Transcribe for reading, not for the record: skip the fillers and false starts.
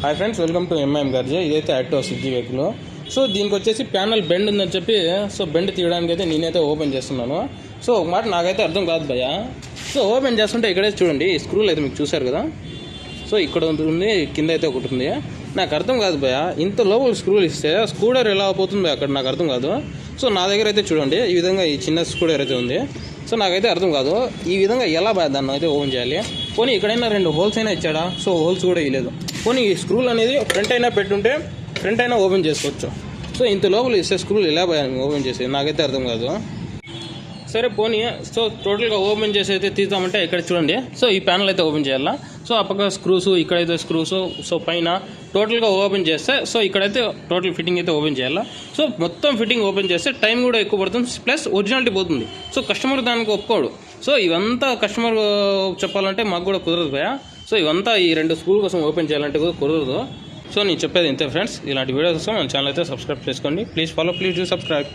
Hi friends, welcome to MIM గార్జీ. ఇదైతే active Swiggy vehicle. So దీనికి వచ్చేసి ప్యానల్ బెండ్ ఉందని చెప్పి సో బెండ్ తీయడానికి అయితే నేనైతే ఓపెన్ చేస్తున్నాను. సో ఒక మాట నాకైతే అర్థం కాదు భయ్య. సో ఓపెన్ చేస్తుంటే ఇక్కడైతే చూడండి, ఈ స్క్రూలు అయితే మీకు చూశారు కదా. సో ఇక్కడ ఉంది, కింద అయితే ఒకటి ఉంది. నాకు అర్థం కాదు భయ్య, ఇంత లోపల స్క్రూలు ఇస్తే స్క్రూడర్ ఎలా పోతుంది అక్కడ నాకు అర్థం కాదు. సో నా దగ్గర అయితే చూడండి, ఈ విధంగా ఈ చిన్న స్క్రూడర్ అయితే ఉంది. సో నాకైతే అర్థం కాదు ఈ విధంగా ఎలా దాన్ని అయితే ఓపెన్ చేయాలి. పోనీ ఇక్కడైనా 2 హోల్స్ అయినా ఇచ్చాడా, సో హోల్స్ కూడా ఇవ్వలేదు. పోనీ ఈ స్క్రూలు అనేది ఫ్రంట్ అయినా పెట్టుంటే ఫ్రంట్ అయినా ఓపెన్ చేసుకోవచ్చు. సో ఇంత లోపల ఇస్తే స్క్రూలు ఎలా ఓపెన్ చేసేది నాకైతే అర్థం కాదు. సరే పోనీ, సో టోటల్గా ఓపెన్ చేసి అయితే తీద్దామంటే ఇక్కడ చూడండి. సో ఈ ప్యానల్ అయితే ఓపెన్ చేయాలా. సో ఆ పక్క స్క్రూస్, ఇక్కడైతే స్క్రూస్, సో పైన టోటల్గా ఓపెన్ చేస్తే సో ఇక్కడైతే టోటల్ ఫిట్టింగ్ అయితే ఓపెన్ చేయాలా. సో మొత్తం ఫిట్టింగ్ ఓపెన్ చేస్తే టైం కూడా ఎక్కువ పడుతుంది, ప్లస్ ఒరిజినాలిటీ పోతుంది. సో కస్టమర్ దానికి ఒప్పుకోడు. సో ఇవంతా కస్టమర్ చెప్పాలంటే మాకు కూడా కుదరదు భయ. సో ఇవంతా ఈ 2 స్క్రూల కోసం ఓపెన్ చేయాలంటే కూడా కుదరదు. సో నేను చెప్పేది ఇంతే ఫ్రెండ్స్. ఇలాంటి వీడియోస్ కోసం మన ఛానల్ అయితే సబ్స్క్రైబ్ చేసుకోండి. Please follow, please do subscribe.